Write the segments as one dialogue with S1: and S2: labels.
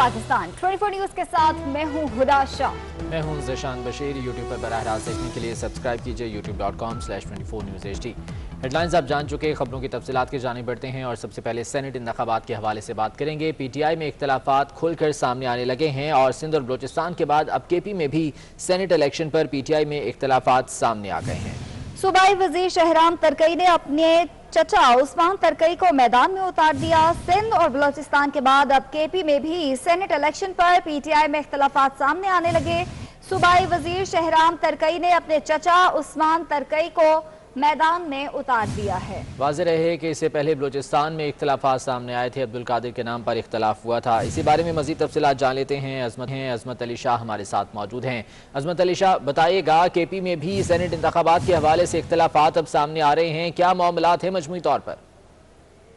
S1: Pakistan 24 news के साथ मैं हूं हुदा शाह।
S2: मैं हूं ज़ीशान बशीर। यूट्यूब पर बराह रास्त देखने के लिए सब्सक्राइब कीजिए youtube.com/24newsht। हेडलाइंस आप जान चुके, खबरों की तफसीलात की जानिब बढ़ते हैं और सबसे पहले सेनेट इंतखाबात के हवाले से बात करेंगे। PTI में इख्तलाफात खुलकर सामने आने लगे हैं और सिंध और बलोचिस्तान के बाद अब KP में भी सेनेट इलेक्शन पर PTI में इख्तलाफात सामने आ गए हैं।
S1: सूबाई वजीर शहराम तरकई ने अपने चचा उस्मान तरकई को मैदान में उतार दिया। सिंध और बलोचिस्तान के बाद अब KP में भी सेनेट इलेक्शन पर PTI में इख्तलाफात सामने आने लगे। सूबाई वजीर शहराम तरकई ने अपने चचा उस्मान तरकई को मैदान में उतार दिया है।
S2: वाज़ेह रहे कि इससे पहले बलोचिस्तान में इख्तलाफात सामने आए थे, अब्दुल कादिर के नाम पर इख्तलाफ हुआ था। इसी बारे में मज़ीद तफसीलात जान लेते हैं। अजमत अली शाह हमारे साथ मौजूद हैं। अजमत अली शाह, बताइएगा, KP में भी सेनेट इंतखाबात के हवाले से इख्तलाफात अब सामने आ रहे हैं, क्या मामलात हैं मजमूई तौर पर?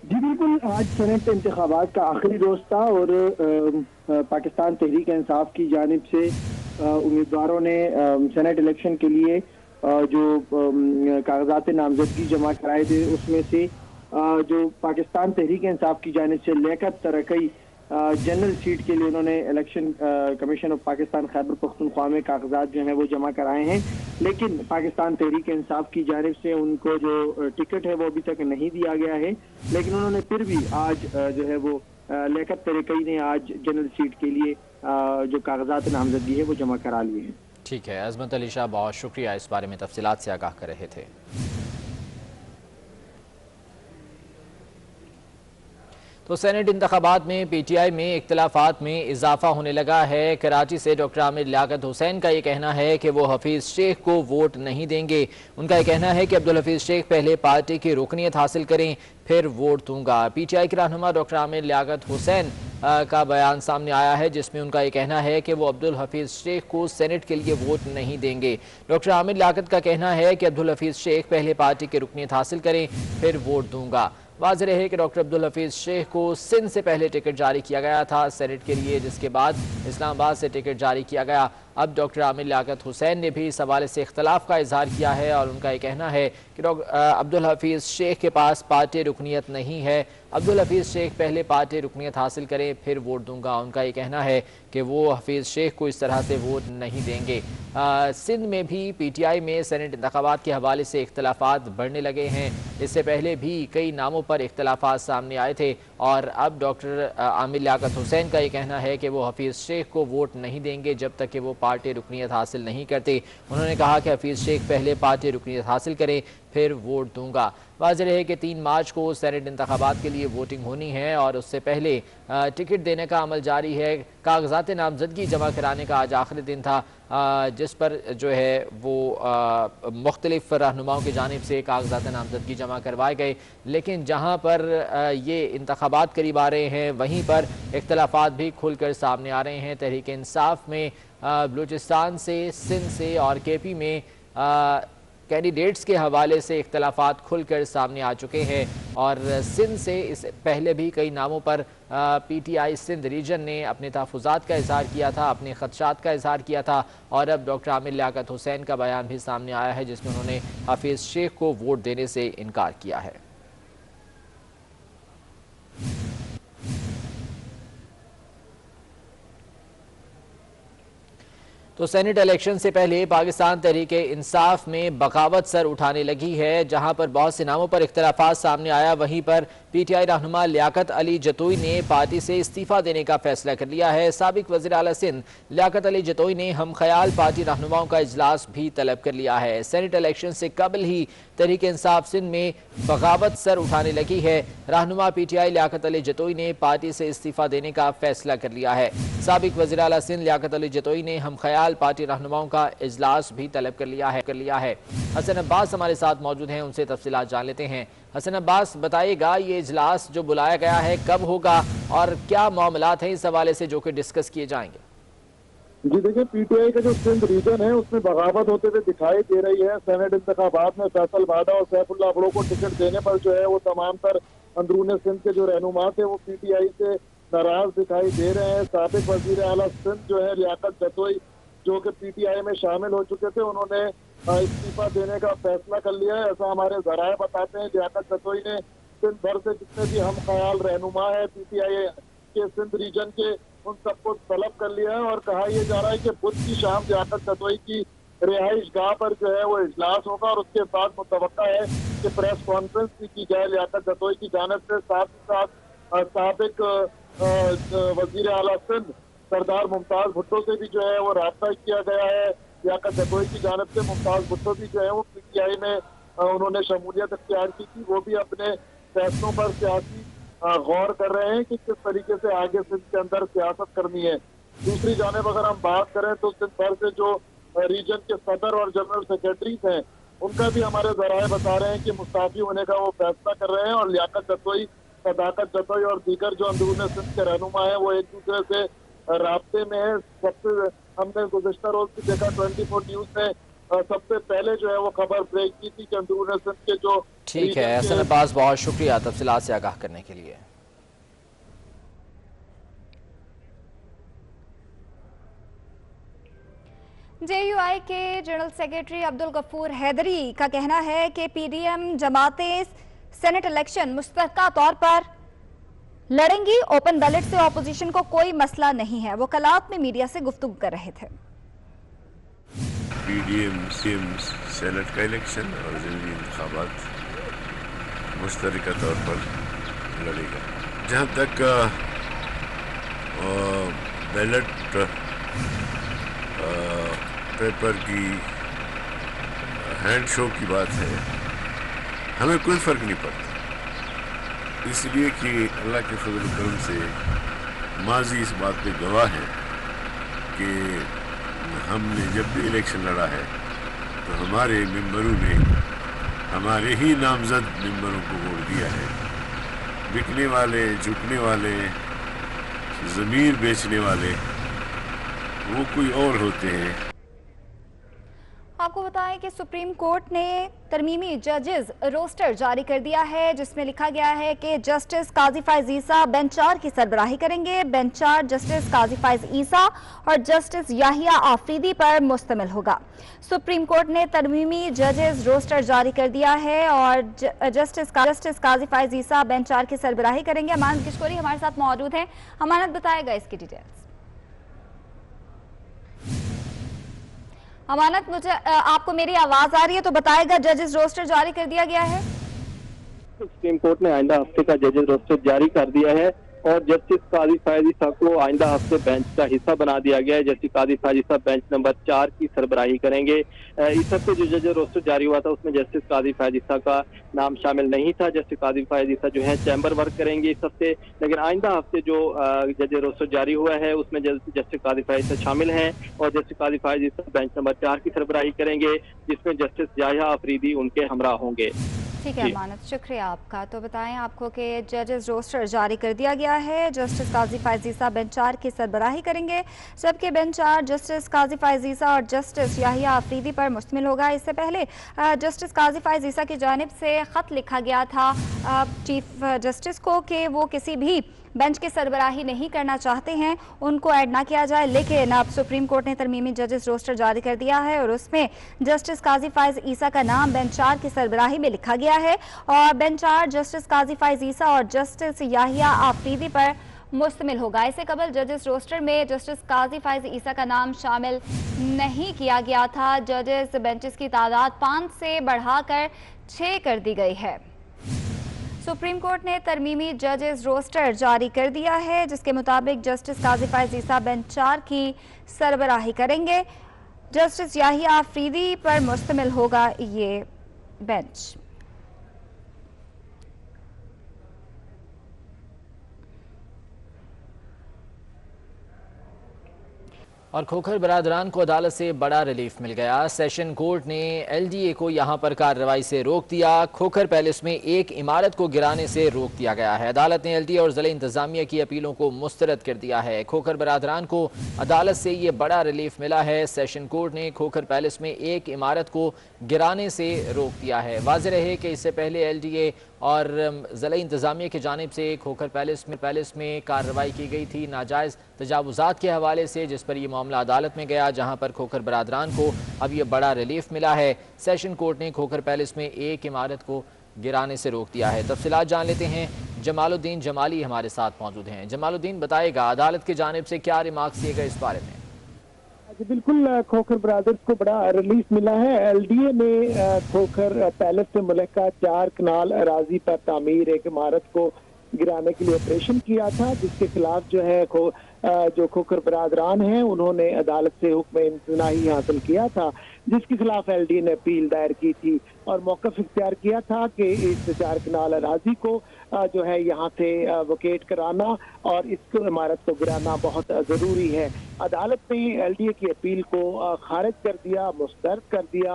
S3: जी बिल्कुल, आज सेनेट इंतखाबात का आखिरी रोज था और पाकिस्तान तहरीक इंसाफ की जानिब से उम्मीदवारों ने सेनेट इलेक्शन के लिए जो कागजात नामजदगी जमा कराए थे उसमें से जो पाकिस्तान तहरीक इंसाफ की जानिब से लियाकत तरकई जनरल सीट के लिए उन्होंने election commission of Pakistan Khyber Pakhtunkhwa में कागजात जो है वो जमा कराए हैं, लेकिन पाकिस्तान तहरीक इंसाफ की जानिब से उनको जो टिकट है वो अभी तक नहीं दिया गया है। लेकिन उन्होंने फिर भी आज जो है वो लियाकत तरकई ने आज जनरल सीट के लिए जो कागजात नामजदगी है वो जमा करा लिए हैं।
S2: ठीक है अजमत अली शाह, बहुत शुक्रिया, इस बारे में तफसीलात से आगाह कर रहे थे। तो सेनेट इंतखाबात में PTI में इख्तलाफात में इजाफा होने लगा है। कराची से डॉक्टर आमिर लियाकत हुसैन का ये कहना है कि वो हफीज़ शेख को वोट नहीं देंगे। उनका ये कहना है कि अब्दुल हफीज़ शेख पहले पार्टी की रुकनीत हासिल करें फिर वोट दूंगा। PTI के रहनुमा डॉक्टर आमिर लियाकत हुसैन का बयान सामने आया है, जिसमें उनका ये कहना है कि वो अब्दुल हफीज़ शेख को सेनेट के लिए वोट नहीं देंगे। डॉक्टर आमिर लियाकत का कहना है कि अब्दुल हफीज़ शेख पहले पार्टी की रुकनीत हासिल करें फिर वोट दूंगा। वाज़ेह रहे कि डॉक्टर अब्दुल हफीज़ शेख को सिंध से पहले टिकट जारी किया गया था सेनेट के लिए, जिसके बाद इस्लामाबाद से टिकट जारी किया गया। अब डॉक्टर आमिर लियाकत हुसैन ने भी इस हवाले से इख्तलाफ का इजहार किया है और उनका ये कहना है कि अब्दुल हफीज़ शेख के पास पार्टी रुकनीत नहीं है। अब्दुल हफीज़ शेख पहले पार्टी रुकनीत हासिल करें फिर वोट दूंगा। उनका ये कहना है कि वो हफीज़ शेख को इस तरह से वोट नहीं देंगे। सिंध में भी PTI में सेनेट इंतखाबात के हवाले से इख्तलाफात बढ़ने लगे हैं। इससे पहले भी कई नामों पर इख्तलाफात सामने आए थे और अब डॉक्टर आमिर लियाकत हुसैन का ये कहना है कि वो हफीज़ शेख को वोट नहीं देंगे जब तक कि वो पार्टी रुकनीत हासिल नहीं करते। उन्होंने कहा कि हफीज़ शेख पहले पार्टी रुकनीत हासिल करें फिर वोट दूंगा। वाज़ेह रहे कि 3 मार्च को सेनेट इंतखाबात के लिए वोटिंग होनी है और उससे पहले टिकट देने का अमल जारी है। कागजात नामजदगी जमा कराने का आज आखिरी दिन था, जिस पर जो है वो मुख्तलिफ रहनुमाओं की जानिब से कागजात नामजदगी जमा करवाए गए। लेकिन जहाँ पर ये इंतखाबात करीब आ रहे हैं वहीं पर इख्तलाफात भी खुल कर सामने आ रहे हैं। तहरीक इंसाफ में बलूचिस्तान से, सिंध से और KP में कैंडिडेट्स के हवाले से इख्तलाफात खुलकर सामने आ चुके हैं और सिंध से इस पहले भी कई नामों पर PTI सिंध रीजन ने अपने तहफ़्फ़ुज़ात का इज़हार किया था, अपने ख़दशात का इज़हार किया था और अब डॉक्टर आमिर लियाकत हुसैन का बयान भी सामने आया है, जिसमें उन्होंने हफीज़ शेख को वोट देने से इनकार किया है। तो सेनेट इलेक्शन से पहले पाकिस्तान तहरीक इंसाफ में बगावत सर उठाने लगी है। जहां पर बहुत से नामों पर इख्तलाफात सामने आया, वहीं पर PTI रहनुमा लियाकत अली जतोई ने पार्टी से इस्तीफ़ा देने का फैसला कर लिया है। साबिक वज़ीर आला सिंध लियाकत अली जतोई ने हम ख्याल पार्टी रहनुमाओं का इजलास भी तलब कर लिया है। सेनेट इलेक्शन से कबल ही तहरीक इंसाफ सिंध में बगावत सर उठाने लगी है। रहनुमा PTI लियाकत अली जतोई ने पार्टी से इस्तीफ़ा देने का फैसला कर लिया है। साबिक वज़ीर आला सिंध लियाकत अली जतोई ने हम ख्याल पार्टी रहनुमाओं का इजलास भी तलब कर लिया है। हसन अब्बास हमारे साथ मौजूद हैं, उनसे तफसीलात जान लेते हैं। हसन अब्बास, बताइएगा, ये इजलास जो बुलाया गया है कब होगा और क्या मामलात हैं इस हवाले से जो कि डिस्कस किए जाएंगे?
S4: जी देखिए, PTI का जो सिंध रीजन है उसमें बगावत होते हुए दिखाई दे रही है। सेनेट इंतखाबात में फैसल बादा और सैफुल्लाह अबड़ो को टिकट देने पर जो है वो तमाम तर अंदरून सिंध के जो रहनुमा थे वो PTI से नाराज दिखाई दे रहे हैं। साबिक वजीर आला सिंध जो है लियाकत जतोई, जो कि PTI में शामिल हो चुके थे, उन्होंने इस्तीफा देने का फैसला कर लिया है, ऐसा हमारे जराए बताते हैं। लियाकत जतोई ने सिंध भर से जितने भी हम ख्याल रहनुमा है PTI के सिंध रीजन के, उन सबको तलब कर लिया है और कहा यह जा रहा है कि बुध की शाम लियाकत जतोई की रिहाइश गाह पर जो है वो इजलास होगा और उसके बाद मुतवक्का है कि प्रेस कॉन्फ्रेंस भी की जाए लियाकत जतोई की जानिब से। साथ ही साथ साबिक वजीर आला सिंध सरदार मुमताज भुट्टो से भी जो है वो राब्ता किया गया है। लियाकत जतोई की जानिब से मुमताज भुट्टो भी जो है वो PTI में उन्होंने शमूलियत अख्तियार की थी। वो भी अपने फैसलों पर सियासी गौर कर रहे हैं कि किस तरीके से आगे सिंध के अंदर सियासत करनी है। दूसरी जानिब अगर हम बात करें तो सिंध भर से जो रीजन के सदर और जनरल सेक्रेटरीज हैं उनका भी हमारे जराए बता रहे हैं कि मुस्ताफी होने का वो फैसला कर रहे हैं और लियाकत जतोई, सदाकत जतोई और दीगर जो अंदरून सिंध के रहनुमा है वो एक दूसरे से राब्ते में है। सबसे हमने गुज़िश्ता रोज भी देखा 24 न्यूज ने सबसे पहले जो है वो खबर ब्रेक की थी कि अंदरून सिंध के जो
S2: ठीक है हसन अब्बास, बहुत शुक्रिया तफसीलात से आगाह करने के लिए।
S1: JUI के जनरल सेक्रेटरी अब्दुल गफूर हैदरी का कहना है कि PDM जमातें सेनेट इलेक्शन मुश्तरका तौर पर लड़ेंगी। ओपन बैलेट से ऑपोजिशन को कोई मसला नहीं है। वो कलात में मीडिया से गुफ्तगू कर रहे थे।
S5: PDM सेनेट का इलेक्शन और ज़िमनी इंतखाबात मुश्तरका तौर पर लड़ेगा। जहाँ तक बैलेट पेपर की हैंड शो की बात है, हमें कोई फ़र्क नहीं पड़ता, इसलिए कि अल्लाह के फजल करम से माजी इस बात पे गवाह है कि हमने जब भी इलेक्शन लड़ा है तो हमारे मेंबरों ने हमारे ही नामजद मेंबरों को वोट दिया है। बिकने वाले, झुकने वाले, ज़मीर बेचने वाले वो कोई और होते हैं।
S1: आपको बताएं कि सुप्रीम कोर्ट ने तरमीमी जजेस रोस्टर जारी कर दिया है जिसमें लिखा गया है कि जस्टिस काजी फायज ईसा बेंच 4 की सरबराही करेंगे। बेंच 4 जस्टिस काजी फायज ईसा और जस्टिस याहिया आफरीदी पर मुश्तमिल होगा। सुप्रीम कोर्ट ने तरमीमी जजेस रोस्टर जारी कर दिया है और जस्टिस काजी फायज ईसा बेंच 4 की सरबराही करेंगे। अमानत किशकोरी हमारे साथ मौजूद हैं। अमानत बताएगा इसकी डिटेल्स। अमानत, मुझे आपको मेरी आवाज आ रही है तो बताएगा, जजेस रोस्टर जारी कर दिया गया है।
S3: सुप्रीम कोर्ट ने आइंदा हफ्ते का जजेस रोस्टर जारी कर दिया है और जस्टिस काजी फायज ईसा को आइंदा हफ्ते बेंच का हिस्सा बना दिया गया है। जस्टिस काजी फायज ईसा बेंच नंबर 4 की सरबराही करेंगे। इस हफ्ते जो जजेस रोस्टर जारी हुआ था उसमें जस्टिस काजी फायज ईसा का नाम शामिल नहीं था। जस्टिस काजी फायज ईसा जो है चैम्बर वर्क करेंगे इस हफ्ते, लेकिन आइंदा हफ्ते जो जजेस रोस्टर जारी हुआ है उसमें जस्टिस काजी फायज ईसा शामिल हैं और जस्टिस काजी फायज ईसा बेंच नंबर 4 की सरबराही करेंगे जिसमें जस्टिस याहिया आफरीदी उनके हमरा होंगे।
S1: ठीक है अमानत, शुक्रिया आपका। तो बताएं आपको कि जजेस रोस्टर जारी कर दिया गया है। जस्टिस काजी फायज ईसा बेंच 4 की सरबराही करेंगे, जबकि बेंच 4 जस्टिस काजी फायज ईसा और जस्टिस याहिया आफरीदी पर मुश्तमिल होगा। इससे पहले जस्टिस काजी फायज ईसा की जानिब से ख़त लिखा गया था चीफ जस्टिस को कि वो किसी भी बेंच की सरबराही नहीं करना चाहते हैं, उनको ऐड ना किया जाए, लेकिन अब सुप्रीम कोर्ट ने तरमीमी जजेस रोस्टर जारी कर दिया है और उसमें जस्टिस काजी फायज ईसा का नाम बेंच 4 की सरबराही में लिखा गया है और बेंच 4 जस्टिस काजी फायज ईसा और जस्टिस याहिया आफरीदी पर मुश्तमिल होगा। इससे कबल जजेस रोस्टर में जस्टिस काजी फायज ईसा का नाम शामिल नहीं किया गया था। जजेस बेंचेस की तादाद 5 से बढ़ाकर 6 कर दी गई है। सुप्रीम कोर्ट ने तरमीमी जजेस रोस्टर जारी कर दिया है जिसके मुताबिक जस्टिस काजी फायज ईसा बेंच 4 की सरबराही करेंगे। जस्टिस याहिया आफरीदी पर मुश्तमिल होगा ये बेंच।
S2: और खोखर बरादरान को अदालत से बड़ा रिलीफ मिल गया। सेशन कोर्ट ने LDA को यहां पर कार्रवाई से रोक दिया। खोखर पैलेस में एक इमारत को गिराने से रोक दिया गया है। अदालत ने LDA और ज़िला इंतजामिया की अपीलों को मुस्तरद कर दिया है। खोखर बरादरान को अदालत से ये बड़ा रिलीफ मिला है। सेशन कोर्ट ने खोखर पैलेस में एक इमारत को गिराने से रोक दिया है। वाज़ेह रहे कि इससे पहले LDA और ज़िला इंतजामिया की जानिब से खोखर पैलेस में कार्रवाई की गई थी नाजायज़ तजावुज़ात के हवाले से, जिस पर यह मामला अदालत में गया, जहां पर खोखर बरादरान को अब यह बड़ा रिलीफ मिला है। सेशन कोर्ट ने खोखर पैलेस में एक इमारत को गिराने से रोक दिया है। तफसीलात जान लेते हैं जमालुद्दीन जमाली हमारे साथ मौजूद हैं। जमालुद्दीन बताएगा अदालत की जानिब से क्या रिमार्क्स किए गए इस बारे में।
S3: जी बिल्कुल, खोखर ब्रादर्स को बड़ा रिलीफ मिला है। एलडीए ने खोखर पैलेस से मुल्का 4 कनाल अराजी पर तामीर एक इमारत को गिराने के लिए ऑपरेशन किया था, जिसके खिलाफ जो है जो खोखर बरादरान हैं उन्होंने अदालत से हुक्म इम्तनाही हासिल किया था, जिसके खिलाफ एलडीए ने अपील दायर की थी और मौक़िफ़ इख्तियार किया था कि इस 4 कनाल अराजी को जो है यहाँ से वकेट कराना और इस इमारत को गिराना बहुत ज़रूरी है। अदालत ने एलडीए की अपील को खारिज कर दिया, मुस्तरद कर दिया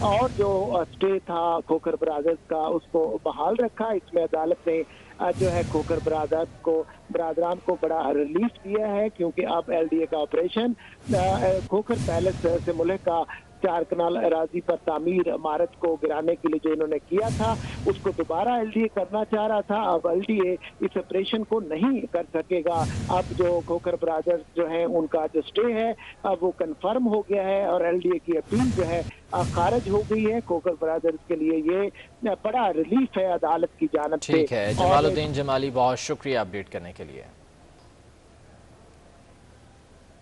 S3: और जो स्टे था खोखर ब्रादर्स का उसको बहाल रखा। इसमें अदालत ने जो है खोखर बरादरान को बड़ा रिलीफ दिया है, क्योंकि अब एलडीए का ऑपरेशन खोखर पैलेस से मुल्का 4 कनाल अराजी पर तामीर इमारत को गिराने के लिए जो इन्होंने किया था उसको दोबारा एलडीए करना चाह रहा था। अब एलडीए इस ऑपरेशन को नहीं कर सकेगा। अब जो खोखर ब्रादर्स जो हैं उनका जो स्टे है अब वो कंफर्म हो गया है और एलडीए की अपील जो है खारिज हो गई है। खोखर ब्रादर्स के लिए ये बड़ा रिलीफ है अदालत की जानिब से।
S2: ठीक है जमालुद्दीन जमाली, बहुत शुक्रिया अपडेट करने के लिए।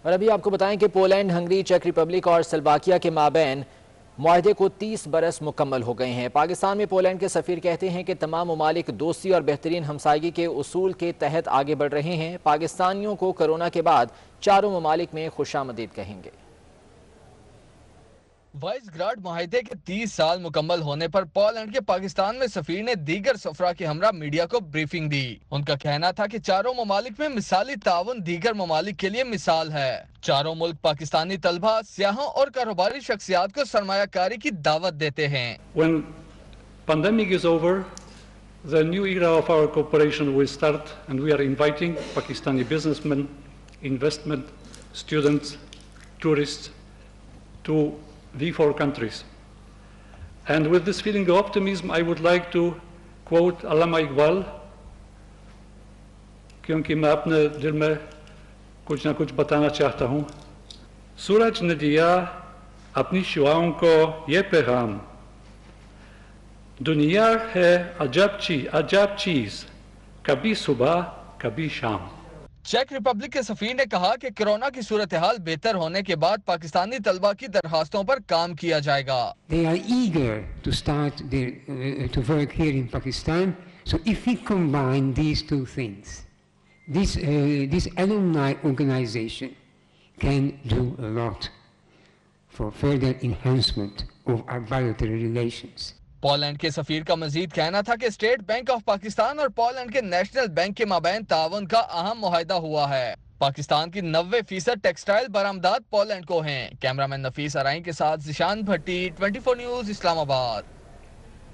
S2: और अभी आपको बताएं कि पोलैंड, हंगरी, चेक रिपब्लिक और स्लोवाकिया के माबैन मुआहदे को 30 बरस मुकम्मल हो गए हैं। पाकिस्तान में पोलैंड के सफ़ीर कहते हैं कि तमाम ममालिक दोस्ती और बेहतरीन हमसायगी के उसूल के तहत आगे बढ़ रहे हैं। पाकिस्तानियों को कोरोना के बाद चारों ममालिक में खुशामदीद कहेंगे।
S6: वाइसग्राड मुआहदे के 30 साल मुकम्मल होने पर पोलैंड के पाकिस्तान में सफीर ने दीगर सफरा के हमरा मीडिया को ब्रीफिंग दी। उनका कहना था कि चारों ममालिक में मिसाली ताउन दीगर ममालिक के लिए मिसाल है। चारों मुल्क पाकिस्तानी तलबा, सियाहों और कारोबारी शख्सियात को सरमायाकारी की दावत देते हैं।
S7: When pandemic is over, the new era of our cooperation will start, and we are inviting Pakistani businessmen, investment, students, tourists to the 4 countries. And with this feeling of optimism, I would like to quote Allama Iqbal, क्योंकि मैं अपने दिल में कुछ ना कुछ बताना चाहता हूँ। सूरज ने दिया अपनी शुआओं को ये पैगाम, दुनिया है अजब चीज, कभी सुबह कभी शाम।
S6: चेक रिपब्लिक के सफीर ने कहा कि कोरोना की सूरत हाल बेहतर होने के बाद पाकिस्तानी तलबा की दरखास्तों पर काम किया जाएगा।
S8: They are eager to start to work here in Pakistan. So if we combine these two things, this alumni organization can do a lot for further enhancement of our bilateral relations.
S6: Poland के सफीर का मजीद कहना था कि state bank of Pakistan और Poland के national bank के माबैन तावन का अहम मुआहदा हुआ है। पाकिस्तान की 90% टेक्सटाइल बरामदात पोलैंड को हैं। कैमरामैन नफीस अराई के साथ जिशान भट्टी, 24 न्यूज, इस्लामाबाद।